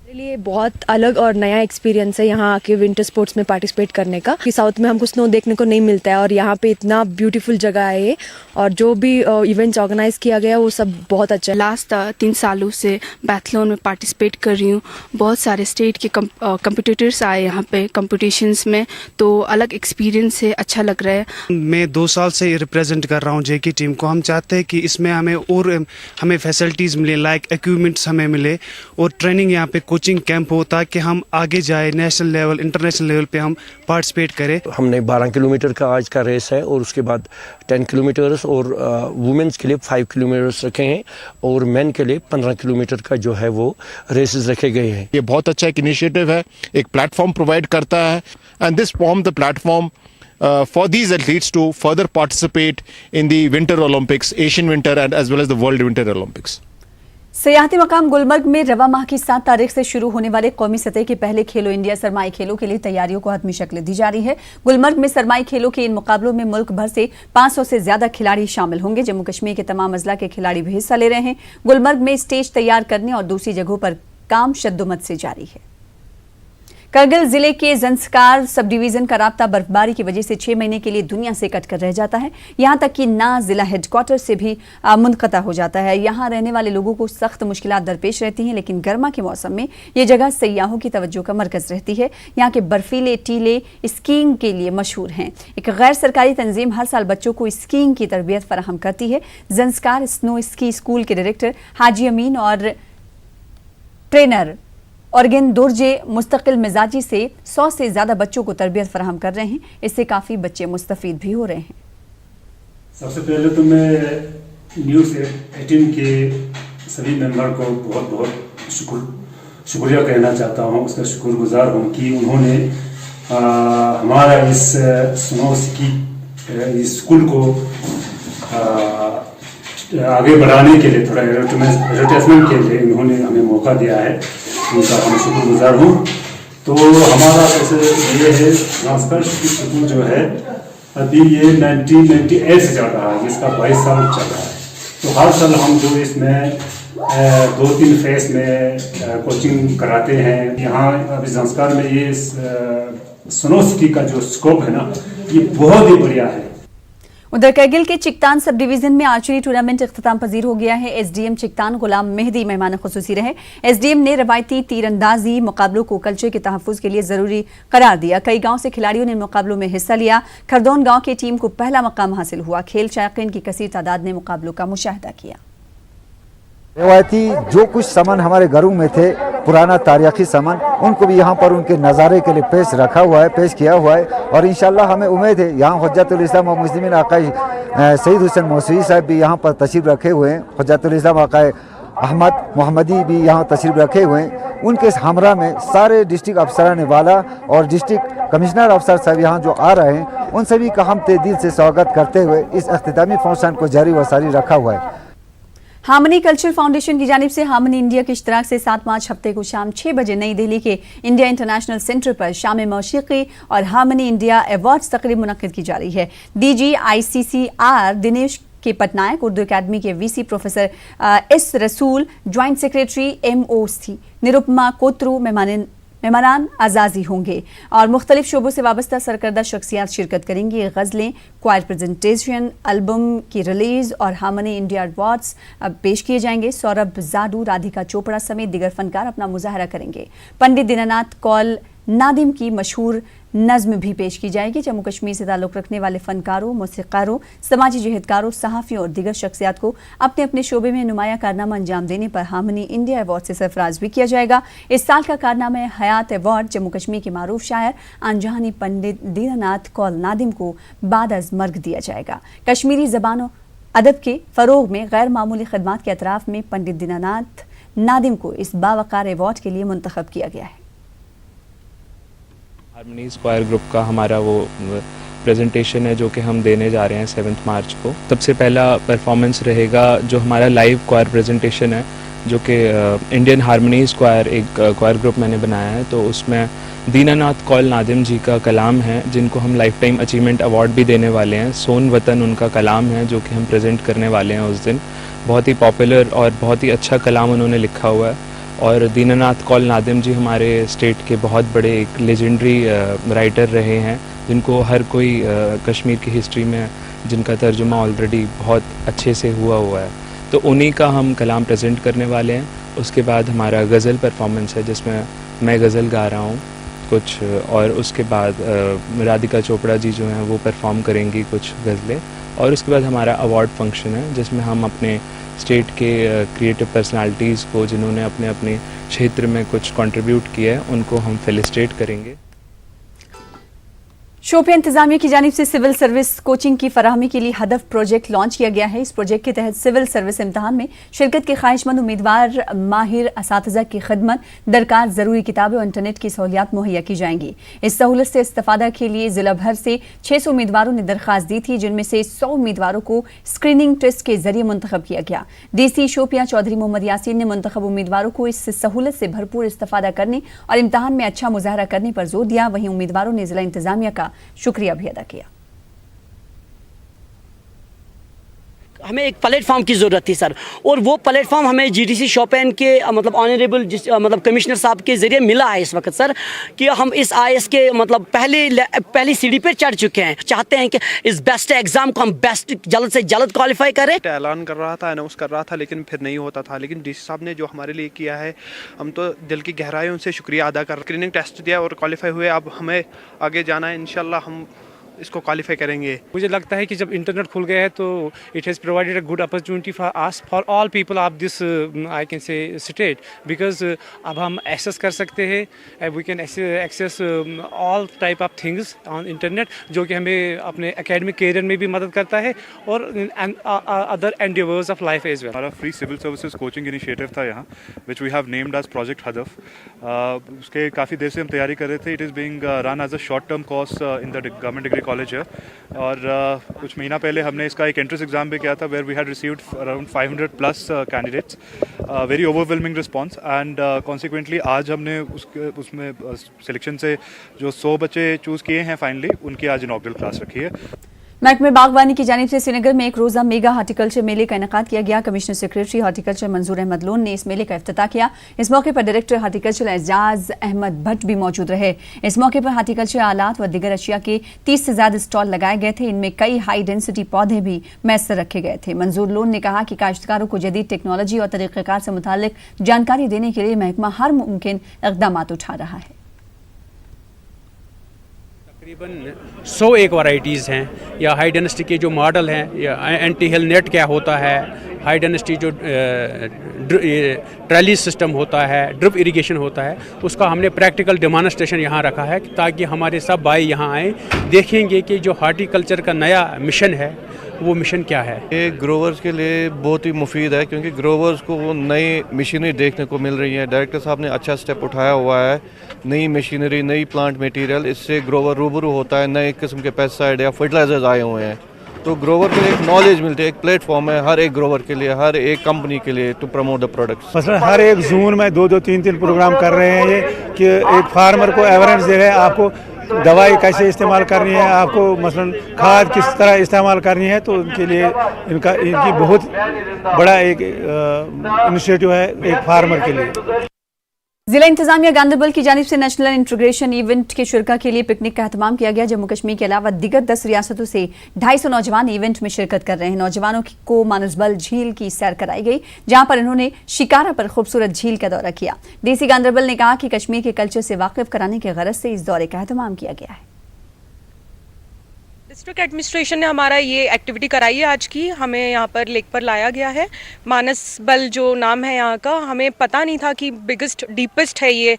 लिए बहुत अलग और नया एक्सपीरियंस है यहाँ आके विंटर स्पोर्ट्स में पार्टिसिपेट करने का। कि साउथ में हमको स्नो देखने को नहीं मिलता है और यहाँ पे इतना ब्यूटीफुल जगह है ये, और जो भी इवेंट्स ऑर्गेनाइज किया गया वो सब बहुत अच्छा है। लास्ट 3 सालों से बैथलॉन में पार्टिसिपेट कर रही हूँ। बहुत सारे स्टेट के कंपटीटर्स आए यहाँ पे कंपटीशंस में, तो अलग एक्सपीरियंस है, अच्छा लग रहा है। मैं 2 साल से रिप्रेजेंट कर रहा हूँ JK टीम को। हम चाहते हैं कि इसमें हमें फैसिलिटीज़ मिले, लाइक इक्विपमेंट्स हमें मिले और ट्रेनिंग यहाँ पे कोचिंग कैंप हो ताकि हम आगे जाए, नेशनल लेवल इंटरनेशनल लेवल पे हम पार्टिसिपेट करें। हमने 12 किलोमीटर का आज का रेस है और उसके बाद 10 किलोमीटर्स और वुमेन्स के लिए 5 किलोमीटर्स रखे हैं और मेन के लिए 15 किलोमीटर का जो है वो रेसेस रखे गए हैं। ये बहुत अच्छा एक इनिशिएटिव है, एक प्लेटफॉर्म प्रोवाइड करता है and this form the platform for these athletes to further participate in the Winter Olympics, Asian Winter and as well as the World Winter Olympics. सयाहती मकाम गुलमर्ग में रवा माह की 7 तारीख से शुरू होने वाले कौमी सतह के पहले खेलो इंडिया सरमाई खेलों के लिए तैयारियों को हतमी शक्ल दी जा रही है। गुलमर्ग में सरमाई खेलों के इन मुकाबलों में मुल्क भर से 500 से ज्यादा खिलाड़ी शामिल होंगे। जम्मू कश्मीर के तमाम अजला के खिलाड़ी भी हिस्सा ले रहे हैं। गुलमर्ग में स्टेज तैयार करने और दूसरी जगहों पर काम शद्दोमत से जारी है। करगिल जिले के जंस्कार सब डिवीजन का राब्ता बर्फबारी की वजह से 6 महीने के लिए दुनिया से कटकर रह जाता है। यहां तक कि ना जिला हेडक्वार्टर से भी मुनक़ता हो जाता है। यहां रहने वाले लोगों को सख्त मुश्किलात दरपेश रहती हैं, लेकिन गर्मा के मौसम में ये जगह सयाहों की तवज्जो का मरकज रहती है। यहाँ के बर्फीले टीले स्कीइंग के लिए मशहूर हैं। एक गैर सरकारी तंजीम हर साल बच्चों को स्कीइंग की तरबियत फराहम करती है। जंस्कार स्नो स्की स्कूल के डायरेक्टर हाजी अमीन और ट्रेनर ऑर्गेन दोरजे मुस्तकिल मिजाजी से 100 से ज्यादा बच्चों को तरबियत फराहम कर रहे हैं। इससे काफी बच्चे मुस्तफीद भी हो रहे हैं। सबसे पहले तो मैं न्यूज़ 18 के सभी मेंबर को बहुत बहुत शुक्रिया कहना चाहता हूं, उसका शुक्रगुजार हूं कि उन्होंने हमारा इस स्नो स्की स्कूल को आगे बढ़ाने के लिए, थोड़ा एडवर्टाइजमेंट के लिए उन्होंने हमें मौका दिया है, उनका हम शुक्रगुजार हूँ। तो हमारा ऐसे ये है ट्रांसफर स्कूल जो है अभी ये 1998 से चल रहा है, जिसका 22 साल चल रहा है। तो हर साल हम जो इसमें 2-3 फेस में कोचिंग कराते हैं। यहाँ अभी संस्कार में ये स्नो स्की का जो स्कोप है ना, ये बहुत ही बढ़िया है। उधर करगिल के चिकतान सब डिवीजन में आर्चरी टूर्नामेंट इख्तिताम पजीर हो गया है। एसडीएम चिकतान गुलाम मेहदी मेहमान खुसूसी रहे। एसडीएम ने रवायती तीरंदाजी मुकाबलों को कल्चर के तहफ़्फ़ुज़ के लिए जरूरी करार दिया। कई गांव से खिलाड़ियों ने मुकाबलों में हिस्सा लिया। खरदौन गांव की टीम को पहला मकाम हासिल हुआ। खेल शायकीन की कसीर तादाद ने मुकाबलों का मुशाहिदा किया। रवायती जो कुछ सामान हमारे घरों में थे, पुराना तारीखी सामान, उनको भी यहाँ पर उनके नज़ारे के लिए पेश किया हुआ है। और इंशाल्लाह हमें उम्मीद है यहाँ हुज्जतुल इस्लाम और मुस्लिमीन आकाई सईद हुसैन मौसूई साहब भी यहाँ पर तशरीफ़ रखे हुए हैं। हुज्जतुल इस्लाम आकाई अहमद मोहम्मदी भी यहाँ तशरीफ़ रखे हुए हैं। उनके हमरा में सारे डिस्ट्रिक्ट अफसरान वाला और डिस्ट्रिक्ट कमिश्नर अफसर साहब यहाँ जो आ रहे हैं, उन सभी का हम तहे दिल से स्वागत करते हुए इस अख्तितामी फंक्शन को जारी व सारी रखा हुआ है। हामनी कल्चर फाउंडेशन की जानिब से हामनी इंडिया के इश्तराक से 7 मार्च हफ्ते को शाम 6 बजे नई दिल्ली के इंडिया इंटरनेशनल सेंटर पर शाम मौसीकी और हामनी इंडिया अवार्ड्स तकरीब मुनक्किद की जा रही है। डीजी ICCR दिनेश के पटनायक, उर्दू अकादमी के VC प्रोफेसर S रसूल, ज्वाइंट सेक्रेटरी MOC निरुपमा कोत्रु मेहमान आजाजी होंगे और मुख्तलिफ शोबों से वाबस्ता सरकर्दा शख्सियात शिरकत करेंगी। गज़लें, क्वायर प्रेजेंटेशन, एल्बम की रिलीज और हामनी इंडिया अवार्ड्स पेश किए जाएंगे। सौरभ जाडू, राधिका चोपड़ा समेत दीगर फनकार अपना मुजाहरा करेंगे। पंडित दीनानाथ कौल नादिम की मशहूर नज़्म भी पेश की जाएगी। जम्मू कश्मीर से ताल्लुक़ रखने वाले फनकारों, मौसीक़ारों, समाजी जहदकारों, सहाफ़ियों और दीगर शख्सियात को अपने अपने शोबे में नुमाया कारनामा अंजाम देने पर हामनी इंडिया अवार्ड से सरफराज भी किया जाएगा। इस साल का कारनामा हयात अवार्ड जम्मू कश्मीर के मारूफ शायर आनजहानी पंडित दीनानाथ कौल नादिम को बाद अज़ मर्ग दिया जाएगा। कश्मीरी ज़बान अदब के फ़रोग़ में गैर मामूली खदमात के अतराफ़ में पंडित दीनानाथ नादिम को इस बावकार अवार्ड के लिए मुंतखब किया गया है। हार्मनी स्क्वायर ग्रुप का हमारा वो प्रेजेंटेशन है जो कि हम देने जा रहे हैं 7 मार्च को। सबसे पहला परफॉर्मेंस रहेगा जो हमारा लाइव क्वायर प्रेजेंटेशन है, जो कि इंडियन हार्मनी स्क्वायर एक क्वायर ग्रुप मैंने बनाया है। तो उसमें दीनानाथ कौल नादिम जी का कलाम है, जिनको हम लाइफ टाइम अचीवमेंट अवार्ड भी देने वाले हैं। सोन वतन उनका कलाम है जो कि हम प्रेजेंट करने वाले हैं उस दिन। बहुत ही पॉपुलर और बहुत ही अच्छा कलाम उन्होंने लिखा हुआ है। और दीनानाथ कौल नादिम जी हमारे स्टेट के बहुत बड़े एक लेजेंडरी राइटर रहे हैं, जिनको हर कोई कश्मीर की हिस्ट्री में जिनका तर्जुमा ऑलरेडी बहुत अच्छे से हुआ है। तो उन्हीं का हम कलाम प्रेजेंट करने वाले हैं। उसके बाद हमारा गज़ल परफॉर्मेंस है, जिसमें मैं गज़ल गा रहा हूँ कुछ, और उसके बाद राधिका चोपड़ा जी जो हैं वो परफॉर्म करेंगी कुछ गज़लें। और उसके बाद हमारा अवार्ड फंक्शन है, जिसमें हम अपने स्टेट के क्रिएटिव पर्सनालिटीज़ को, जिन्होंने अपने अपने क्षेत्र में कुछ कंट्रीब्यूट किया है, उनको हम फेलिसिटेट करेंगे। शोपियां इंतजामिया की जानिब से सिविल सर्विस कोचिंग की फराहमी के लिए हदफ प्रोजेक्ट लॉन्च किया गया है। इस प्रोजेक्ट के तहत सिविल सर्विस इम्तहान में शिरकत के ख्वाहिशमंद उम्मीदवार माहिर असातिज़ा की खिदमत, दरकार ज़रूरी किताबें और इंटरनेट की सहूलियात मुहैया की जाएंगी। इस सहूलत से इस्तेफादा के लिए ज़िला भर से 600 उम्मीदवारों ने दरख्वास्त दी थी, जिनमें से 100 उम्मीदवारों को स्क्रीनिंग टेस्ट के जरिए मुंतखब किया गया। DC शोपियां चौधरी मोहम्मद यासीन ने मुंतखब उम्मीदवारों को इस सहूलत से भरपूर इस्तेफादा करने और इम्तहान में अच्छा मुजाहरा करने पर जोर दिया। वहीं उम्मीदवारों ने ज़िला इंतजामिया का शुक्रिया भी अदा किया। हमें एक प्लेटफॉर्म की ज़रूरत थी सर, और वो प्लेटफॉर्म हमें जीडीसी शोपियान के मतलब ऑनरेबल मतलब कमिश्नर साहब के ज़रिए मिला है इस वक्त सर, कि हम इस IAS के मतलब पहली सीढ़ी पर चढ़ चुके हैं। चाहते हैं कि इस बेस्ट एग्ज़ाम को हम बेस्ट जल्द से जल्द क्वालिफाई करें। ऐलान कर रहा था, अनाउंस कर रहा था, लेकिन फिर नहीं होता था। लेकिन डीसी साहब ने जो हमारे लिए किया है, हम तो दिल की गहराइयों से शुक्रिया अदा कर। स्क्रीनिंग टेस्ट दिया और क्वालिफाई हुए, अब हमें आगे जाना है। इंशाल्लाह हम इसको क्वालिफाई करेंगे। मुझे लगता है कि जब इंटरनेट खुल गया है तो it has provided a good opportunity for us, for all people of this I can say state, because अब हम एक्सेस कर सकते हैं, we can access all type of things on internet, जो कि हमें अपने एकेडमिक कैरियर में भी मदद करता है और other endeavours of life as well. हमारा free civil services coaching initiative था यहाँ, which we have named as project Hadaf. उसके काफ़ी देर से हम तैयारी कर रहे थे। It is being run as a short term course in the government degree college है, और कुछ महीना पहले हमने इसका एक एंट्रेंस एग्जाम भी किया था, where we had received around 500 plus candidates, very overwhelming response, and consequently आज हमने उसमें सिलेक्शन से जो 100 बच्चे चूज़ किए हैं फाइनली, उनकी आज इनॉग्रल क्लास रखी है। महकमे बागवानी की जानिब से श्रीनगर में एक रोजा मेगा हार्टिकल्चर मेले का इनेकाद किया गया। कमिश्नर सेक्रेटरी हार्टिकल्चर मंजूर अहमद लोन ने इस मेले का इफ्तिताह किया। इस मौके पर डायरेक्टर हार्टिकल्चर एजाज अहमद भट्ट भी मौजूद रहे। इस मौके पर हार्टिकल्चर आलात व दिगर अशिया के 30 से ज्यादा स्टॉल लगाए गए थे। इनमें कई हाई डेंसिटी पौधे भी मैसर रखे गए थे। मंजूर लोन ने कहा कि काश्तकारों को जदीद टेक्नोलॉजी और तरीक़ेकार से मुतालिक जानकारी देने के लिए महकमा हर मुमकिन इक़दाम उठा रहा है। तकरीबन 101 वैरायटीज़ हैं, या हाई डेंसिटी के जो मॉडल हैं, या एंटी हिल नेट क्या होता है, हाई डेंसिटी जो ट्रैली सिस्टम होता है, ड्रिप इरिगेशन होता है, उसका हमने प्रैक्टिकल डेमोन्स्ट्रेशन यहाँ रखा है ताकि हमारे सब भाई यहाँ आए, देखेंगे कि जो हार्टिकल्चर का नया मिशन है वो मिशन क्या है। ये ग्रोवर्स के लिए बहुत ही मुफीद है, क्योंकि ग्रोवर्स को वो नई मशीनरी देखने को मिल रही है। डायरेक्टर साहब ने अच्छा स्टेप उठाया हुआ है, नई मशीनरी, नई प्लांट मटेरियल, इससे ग्रोवर रूबरू होता है। नए किस्म के पेस्टिसाइड या फर्टिलाइजर्स आए हुए हैं, तो ग्रोवर को एक नॉलेज मिलती है, एक प्लेटफॉर्म है हर एक ग्रोवर के लिए, हर एक कंपनी के लिए टू प्रमोट द प्रोडक्ट्स। मसलन हर एक जून में 2-2, 3-3 प्रोग्राम कर रहे हैं ये, कि एक फार्मर को अवेयरनेस दे रहे हैं, आपको दवाई कैसे इस्तेमाल करनी है, आपको मसलन खाद किस तरह इस्तेमाल करनी है, तो उनके लिए इनकी बहुत बड़ा एक इनिशिएटिव है एक फार्मर के लिए। जिला इंतजामिया गांधरबल की जानिब से नेशनल इंटीग्रेशन इवेंट के शुरका के लिए पिकनिक का एहतमाम किया गया। जम्मू कश्मीर के अलावा दिगर 10 रियासतों से 250 नौजवान इवेंट में शिरकत कर रहे हैं। नौजवानों को मानसबल झील की सैर कराई गई, जहां पर इन्होंने शिकारा पर खूबसूरत झील का दौरा किया। डीसी गांधरबल ने कहा कि कश्मीर के कल्चर से वाकिफ कराने के गरज से इस दौरे का एहतमाम किया गया है। डिस्ट्रिक्ट एडमिनिस्ट्रेशन ने हमारा ये एक्टिविटी कराई है आज की, हमें यहाँ पर लेक पर लाया गया है। मानसबल जो नाम है यहाँ का, हमें पता नहीं था कि बिगेस्ट डीपेस्ट है ये,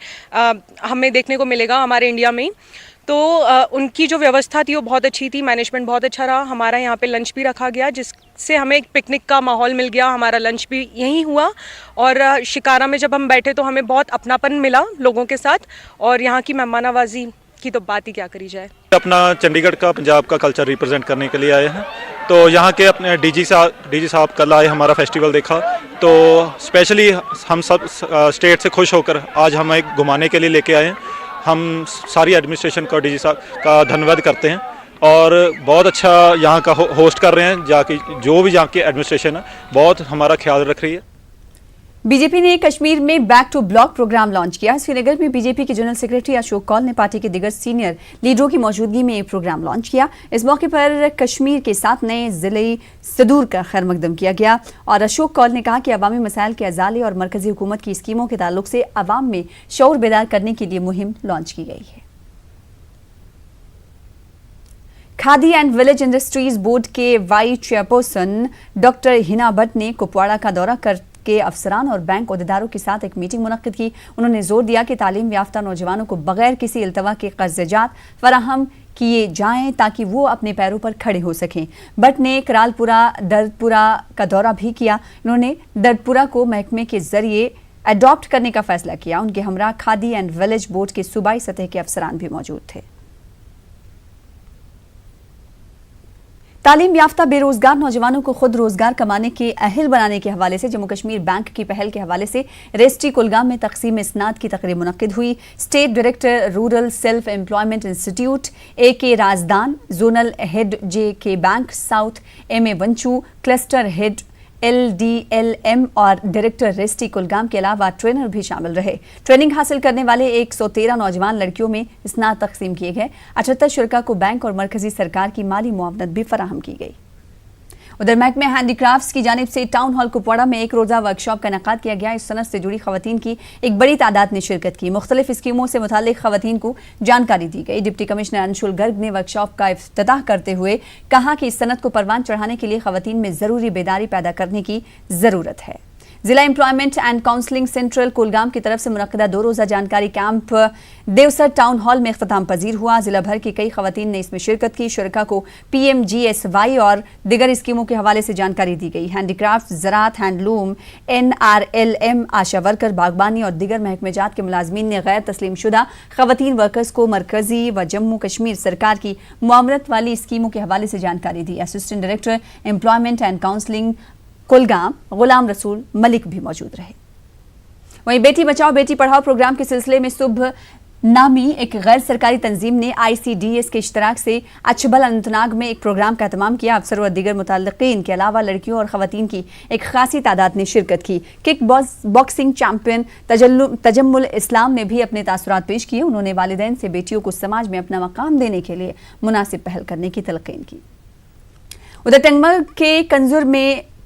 हमें देखने को मिलेगा हमारे इंडिया में। तो उनकी जो व्यवस्था थी वो बहुत अच्छी थी, मैनेजमेंट बहुत अच्छा रहा। हमारा यहाँ पे लंच भी रखा गया, जिससे हमें एक पिकनिक का माहौल मिल गया। हमारा लंच भी यहीं हुआ, और शिकारा में जब हम बैठे तो हमें बहुत अपनापन मिला लोगों के साथ, और यहाँ की मेहमानवाजी की तो बात ही क्या करी जाए। अपना चंडीगढ़ का, पंजाब का कल्चर रिप्रेजेंट करने के लिए आए हैं, तो यहाँ के अपने डीजी साहब कल आए, हमारा फेस्टिवल देखा, तो स्पेशली हम सब स्टेट से खुश होकर आज हम एक घुमाने के लिए लेके आए हैं। हम सारी एडमिनिस्ट्रेशन का, डीजी साहब का धन्यवाद करते हैं, और बहुत अच्छा यहाँ का होस्ट कर रहे हैं। जाके जो भी यहाँ की एडमिनिस्ट्रेशन है बहुत हमारा ख्याल रख रही है। बीजेपी ने कश्मीर में back to block program launch किया। श्रीनगर में बीजेपी के जनरल सेक्रेटरी अशोक कौल ने पार्टी के दिगर सीनियर लीडरों की मौजूदगी में एक प्रोग्राम लॉन्च किया। इस मौके पर कश्मीर के 7 नए जिले सदूर का खैर मकदम किया गया, और अशोक कौल ने कहा कि अवामी मसाइल के अजाले और मरकजी हुकूमत की स्कीमों के ताल्लुक से अवाम में शऊर बेदार करने के लिए मुहिम लॉन्च की गई है। Khadi and village industries board के vice chairperson doctor Hina Bhatt ने कुपवाड़ा का दौरा कर के अफसरान और बैंक अहदेदारों के साथ एक मीटिंग मुनक्किद की। उन्होंने जोर दिया कि तालीम याफ्ता नौजवानों को बगैर किसी इल्तवा के कर्ज़जात फराहम किए जाएं ताकि वो अपने पैरों पर खड़े हो सकें। भट्ट ने करालपुरा दर्दपुरा का दौरा भी किया। उन्होंने दर्दपुरा को महकमे के जरिए अडॉप्ट करने का फैसला किया। उनके हमरा खादी एंड विलेज बोर्ड के सूबाई सतह के अफसरान भी मौजूद थे। तालीम याफ्ता बेरोजगार नौजवानों को खुद रोजगार कमाने के अहल बनाने के हवाले से जम्मू कश्मीर बैंक की पहल के हवाले से रेस्टी कुलगाम में तकसीम इस्नाद की तकरीब मुनक्किद हुई। State director rural self employment institute AK Rajdan, zonal head JK bank south MA Wanchoo, cluster head LDLM और डायरेक्टर रेस्टी कुलगाम के अलावा ट्रेनर भी शामिल रहे। ट्रेनिंग हासिल करने वाले 113 नौजवान लड़कियों में इस्नाद तकसीम किए गए। 78 शुरका को बैंक और मरकजी सरकार की माली मुआवनत भी फराहम की गई। उधर महकमे हैंडीक्राफ्ट्स की जानिब से टाउन हॉल कुपवाड़ा में एक रोजा वर्कशॉप का इनेकाद किया गया। इस सनत से जुड़ी खवातीन की एक बड़ी तादाद ने शिरकत की। मुख्तलिफ स्कीमों से मुतालिक खवातीन को जानकारी दी गई। डिप्टी कमिश्नर अंशुल गर्ग ने वर्कशॉप का इफ्तिताह करते हुए कहा कि इस सनत को परवान चढ़ाने के लिए खवातीन में जरूरी बेदारी पैदा करने की जरूरत है। जिला employment and counselling central Kulgam की तरफ से मुनक्किदा 2 रोजा जानकारी कैंप देवसर टाउन हॉल में इख्तिताम पजीर हुआ। जिला भर की कई खवातीन ने इसमें शिरकत की। शुरका को PMGSY और दिगर स्कीमों के हवाले से जानकारी दी गई। हैंडीक्राफ्ट, ज़राअत, हैंडलूम, NRLM, आशा वर्कर, बागबानी और दिगर महकमे जात के मुलाजमीन ने गैर तस्लीम शुदा खवातीन वर्कर्स को मरकजी व जम्मू कश्मीर सरकार की मुआवनत वाली स्कीमों के हवाले से जानकारी दी। Assistant director employment and counselling Kulgam Ghulam Rasool Malik भी मौजूद रहे। वहीं बेटी बचाओ बेटी पढ़ाओ प्रोग्राम के सिलसिले में सुबह नामी एक गैर सरकारी तंजीम ने ICDS के इश्तराक से अचबल अनंतनाग में एक प्रोग्राम का एहतमाम किया। अफसर और दीगर मुतल्लिकीन के अलावा लड़कियों और खवातीन की एक खासी तादाद ने शिरकत की। किक बॉक्सिंग चैंपियन तजम्मुल इस्लाम ने भी अपने तासुरात पेश किए। उन्होंने वालिदैन से बेटियों को समाज में अपना मकाम देने के लिए मुनासिब पहल करने की तलकीन की। उधर टंगमल के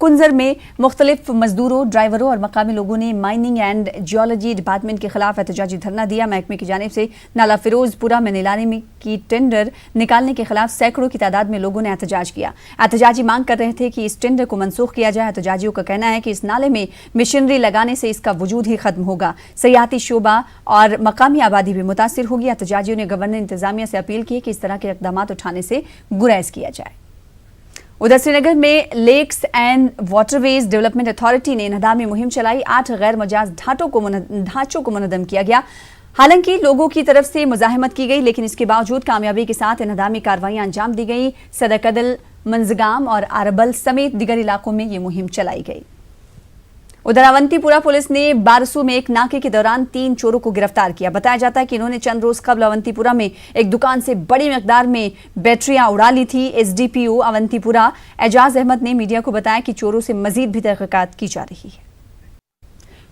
कुंजर में मुख्तलिफ मजदूरों, ड्राइवरों और मकामी लोगों ने माइनिंग एंड जियोलॉजी डिपार्टमेंट के खिलाफ एहतजाजी धरना दिया। महकमे की जानिब से नाला फिरोजपुरा में नीलामी की टेंडर निकालने के खिलाफ सैकड़ों की तादाद में लोगों ने एहतजाज किया। एहतजाजी मांग कर रहे थे कि इस टेंडर को मनसूख किया जाए। एहतजाजियों का कहना है कि इस नाले में मशीनरी लगाने से इसका वजूद ही खत्म होगा। सयाहती शोबा और मकामी आबादी भी मुतासिर होगी। एहतजाजियों ने गवर्नर इंतजामिया से अपील की कि इस तरह के इकदाम उठाने से गुरेज किया जाए। उधर श्रीनगर में lakes and waterways development authority ने इन्हदामी मुहिम चलाई। 8 गैर मजाज ढांचों को मुनद्दम किया गया। हालांकि लोगों की तरफ से मुजाहिमत की गई, लेकिन इसके बावजूद कामयाबी के साथ इन्हदामी कार्रवाइयां अंजाम दी गई। सदरकदल, मंजगाम और अरबल समेत दिगर इलाकों में ये मुहिम चलाई गई। उधर अवंतीपुरा पुलिस ने बारसू में एक नाके के दौरान 3 चोरों को गिरफ्तार किया। बताया जाता है कि इन्होंने चंद रोज कबल अवंतीपुरा में एक दुकान से बड़ी मिकदार में बैटरियां उड़ा ली थी। SDPO अवंतीपुरा एजाज अहमद ने मीडिया को बताया कि चोरों से मजीद भी तहकीकात की जा रही है।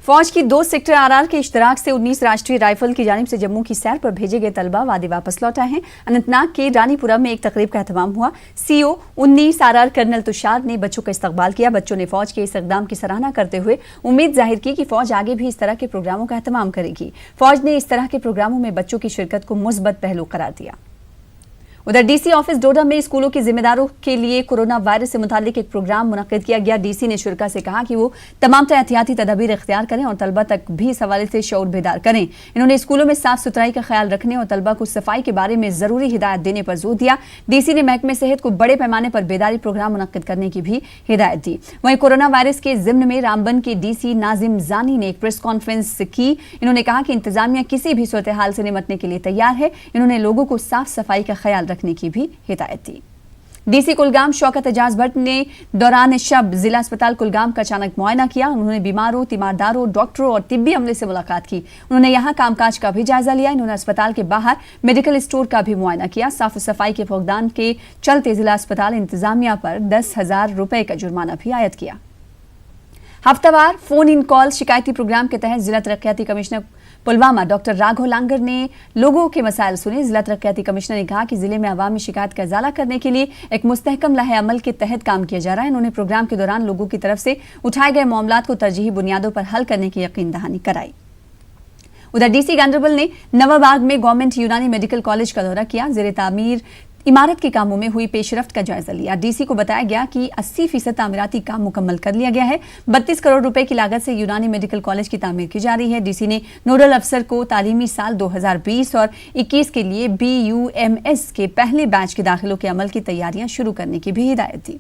फौज की 2 सेक्टर RR के इश्तराक से 19 राष्ट्रीय राइफल की जानिब से जम्मू की सैर पर भेजे गए तलबा वादी वापस लौट आए हैं। अनंतनाग के रानीपुरा में एक तकरीब का एहतमाम हुआ। CO 19 RR कर्नल तुषार ने बच्चों का इस्तकबाल किया। बच्चों ने फौज के इस इकदाम की सराहना करते हुए उम्मीद जाहिर की कि फौज आगे भी इस तरह के प्रोग्रामों का एहतमाम करेगी। फौज ने इस तरह के प्रोग्रामों में बच्चों की शिरकत को मुस्बत पहलू करार दिया। उधर DC ऑफिस डोडा में स्कूलों के जिम्मेदारों के लिए कोरोना वायरस से मुतालिक एक प्रोग्राम मुनक्किद किया गया। DC ने शुरका से कहा कि वो तमाम एहतियाती तदाबीर इख्तियार करें और तलबा तक भी इस हवाले से शऊर बेदार करें। इन्होंने स्कूलों में साफ सुथराई का ख्याल रखने और तलबा को सफाई के बारे में जरूरी हिदायत देने पर जोर दिया। DC ने महकमे सेहत को बड़े पैमाने पर बेदारी प्रोग्राम मुनक्किद करने की भी हिदायत दी। वहीं कोरोना वायरस के जिम्न में रामबन के DC नाजिम जानी ने एक प्रेस कॉन्फ्रेंस की। इन्होंने कहा कि इंतजामिया किसी भी सूरत हाल से निपटने के लिए तैयार है। इन्होंने लोगों को साफ सफाई का ख्याल रखने की भी हिदायत दी। DC कुलगाम शौकत एजाज भट्ट ने दौरान शब जिला अस्पताल कुलगाम का अचानक मुआयना किया। उन्होंने बीमारों, तीमारदारों, डॉक्टरों और तिब्बी अमले से मुलाकात की। उन्होंने यहाँ कामकाज का भी जायजा लिया। इन्होंने अस्पताल के बाहर मेडिकल स्टोर का भी मुआयना किया। साफ सफाई के फुकदान के चलते जिला अस्पताल इंतजामिया पर 10,000 रुपए का जुर्माना भी आयद किया। हफ्तावार फोन इन कॉल शिकायती प्रोग्राम के तहत जिला तरक्याती कमिश्नर पुलवामा डॉक्टर राघव लांगर ने लोगों के मसाइल सुने। जिला तरक्याती कमिश्नर ने कहा कि जिले में अवामी शिकायत का इजाला करने के लिए एक मुस्तहकम लहे अमल के तहत काम किया जा रहा है। इन्होंने प्रोग्राम के दौरान लोगों की तरफ से उठाए गए मामलात को तरजीही बुनियादों पर हल करने की यकीन दहानी कराई। उधर DC गांधरबल ने नवाबाग में गवर्नमेंट यूनानी मेडिकल कॉलेज का दौरा किया। जेर तामीर इमारत के कामों में हुई पेशरफ्त का जायजा लिया। DC को बताया गया कि 80% तामीराती काम मुकम्मल कर लिया गया है। 32 करोड़ रुपए की लागत से यूनानी मेडिकल कॉलेज की तामीर की जा रही है। DC ने नोडल अफसर को तालीमी साल 2020 और 21 के लिए BUMS के पहले बैच के दाखिलों के अमल की तैयारियां शुरू करने की भी हिदायत दी।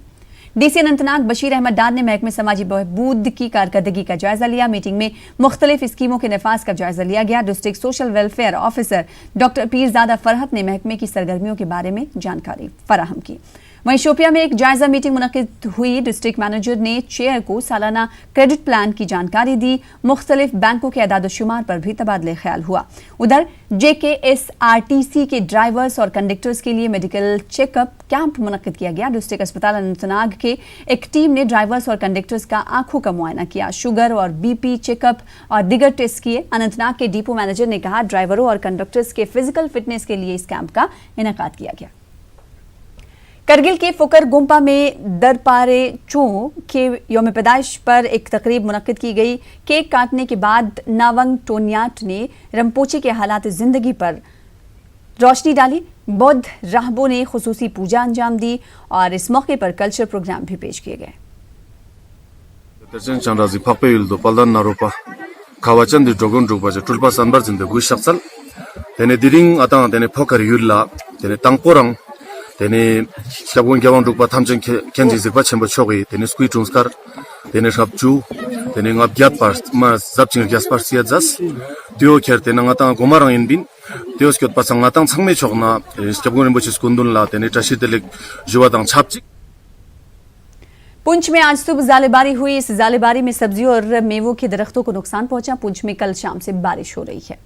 DC अनंतनाग बशीर अहमद डार ने महकमे समाजी बहबूद की कारकर्दगी का जायजा लिया। मीटिंग में मुख्तलिफ स्कीमों के नफाज का जायजा लिया गया। District social welfare officer doctor Peerzada Farhat ने महकमे की सरगर्मियों के बारे में जानकारी फराहम की। वहीं शोपिया में एक जायजा मीटिंग मुनक्किद हुई। डिस्ट्रिक्ट मैनेजर ने चेयर को सालाना क्रेडिट प्लान की जानकारी दी। मुख्तलिफ बैंकों के अदाद-ओ-शुमार पर भी तबादले ख्याल हुआ। उधर JKSRTC के ड्राइवर्स और कंडक्टर्स के लिए मेडिकल चेकअप कैंप मुनक्किद किया गया। डिस्ट्रिक्ट अस्पताल अनंतनाग के एक टीम ने ड्राइवर्स और कंडक्टर्स का आंखों का मुआयना किया, शुगर और BP चेकअप और दीगर टेस्ट किए। अनंतनाग के डिपो मैनेजर ने कहा, ड्राइवरों और कंडक्टर्स के फिजिकल फिटनेस के लिए इस कैंप का इनेकाद किया गया। करगिल के फुकर गुम्पा में दरपारे चो के यौम पैदाइश पर एक तकरीब मुनक्किद की गई। केक काटने के बाद नावंग टोनियाट ने रंपोचे के हालात जिंदगी पर रोशनी डाली। बौद्ध राहबों ने खुसूसी पूजा अंजाम दी और इस मौके पर कल्चर प्रोग्राम भी पेश किए गए। तेने शबुन गेवांग रुपा थामजन केंजी जिकबा चेंबो छोगी तेने स्क्वी ट्रांसकर तेने शबजू तेने ngap gyat par ma zapching gyas par sia jas tio kher tena ngata gomarang inbin tios kyot pasang ngatang changme chogna shbun bochis kundun la tene tashidelik juwadang chapchik। Poonch में आज सुबह जालेबारी हुई। इस जालेबारी में सब्जियों और मेवों के दरख्तों को नुकसान पहुंचा। पुंछ में कल शाम से बारिश हो रही है।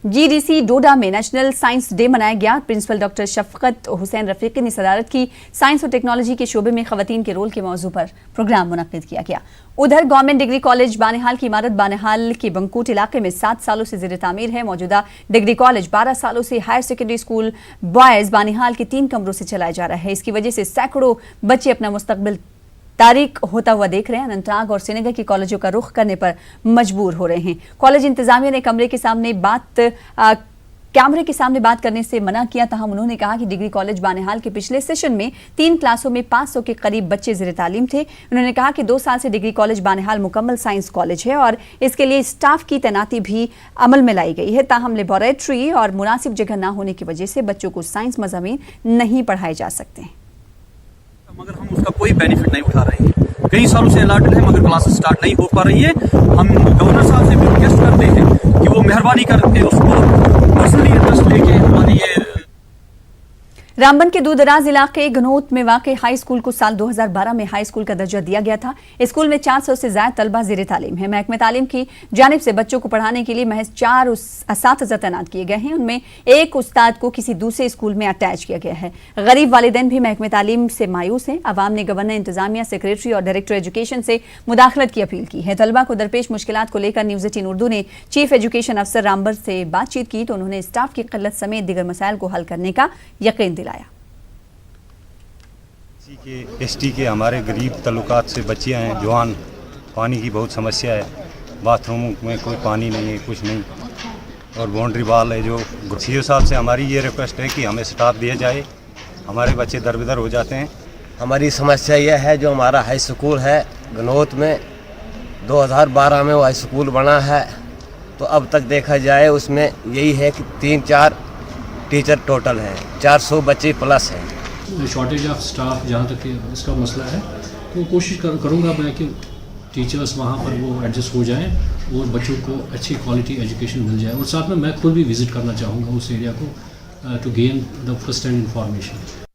GDC डोडा में नेशनल साइंस डे मनाया गया। प्रिंसिपल डॉक्टर शफकत हुसैन रफीकी ने सदारत की। साइंस और टेक्नोलॉजी के शोबे में खवातीन के रोल के मौजू पर प्रोग्राम मुनक्किद किया गया। उधर गवर्नमेंट डिग्री कॉलेज बानिहाल की इमारत बानिहाल के बंकोट इलाके में 7 सालों से ज़ेर तामीर है। मौजूदा डिग्री कॉलेज 12 सालों से higher secondary school boys Banihal के 3 कमरों से चलाया जा रहा है। इसकी वजह से सैकड़ों बच्चे अपना मुस्तकबिल तारीख होता हुआ देख रहे हैं। अनंतनाग और श्रीनगर के कॉलेजों का रुख करने पर मजबूर हो रहे हैं। कॉलेज इंतजामिया ने कैमरे के सामने बात करने से मना किया। तहम उन्होंने कहा कि डिग्री कॉलेज बानिहाल के पिछले सेशन में 3 क्लासों में 500 के करीब बच्चे ज़ेर तालीम थे। उन्होंने कहा कि 2 साल से डिग्री कॉलेज बानिहाल मुकम्मल साइंस कॉलेज है और इसके लिए स्टाफ की तैनाती भी अमल में लाई गई है। ताहम लेबोरेटरी और मुनासिब जगह न होने की वजह से बच्चों को साइंस मज़ामीन नहीं पढ़ाए जा सकते हैं। मगर हम उसका कोई बेनिफिट नहीं उठा रहे हैं। कई सालों से अलॉटेड है मगर क्लासेस स्टार्ट नहीं हो पा रही है। हम गवर्नर साहब से भी रिक्वेस्ट करते हैं कि वो मेहरबानी करके उसको पर्सनली इंटरेस्ट लेके हमारी ये रामबन के दूरदराज इलाके गनोत में वाक़ हाई स्कूल को साल 2012 में हाई स्कूल का दर्जा दिया गया था। स्कूल में 400 से ज्यादा तलबा ज़ेर तालीम है। महकमे तालीम की जानिब से बच्चों को पढ़ाने के लिए महज 4 असातिज़ा तैनात किए गए हैं। उनमें एक उस्ताद को किसी दूसरे स्कूल में अटैच किया गया है। गरीब वालिदैन भी महकमे तालीम से मायूस हैं। अवाम ने गवर्नर, इंतजामिया, सेक्रेटरी और डायरेक्टर एजुकेशन से मुदाखलत की अपील की है। तलबा को दरपेश मुश्किलात को लेकर न्यूज़ 18 उर्दू ने चीफ एजुकेशन अफसर रामबन से बातचीत की तो उन्होंने स्टाफ की किल्लत समेत दीगर मसाइल को हल करने का यकीन दिलाया। ST के हमारे गरीब तल्लुकात से बच्चे हैं जवान, पानी की बहुत समस्या है। बाथरूम में कोई पानी नहीं है, कुछ नहीं, और बाउंड्री वॉल है। जो CEO साहब से हमारी ये रिक्वेस्ट है कि हमें स्टाफ दिया जाए। हमारे बच्चे दरबदर हो जाते हैं। हमारी समस्या यह है, जो हमारा हाई स्कूल है गनौत में 2012 में वो हाई स्कूल बना है, तो अब तक देखा जाए उसमें यही है कि 3-4 टीचर टोटल हैं, 400 बच्चे प्लस हैं। शॉर्टेज ऑफ स्टाफ जहाँ तक इसका मसला है तो कोशिश करूँगा मैं कि टीचर्स वहाँ पर वो एडजस्ट हो जाएं और बच्चों को अच्छी क्वालिटी एजुकेशन मिल जाए। और साथ में मैं खुद भी विज़िट करना चाहूँगा उस एरिया को to gain the first hand information.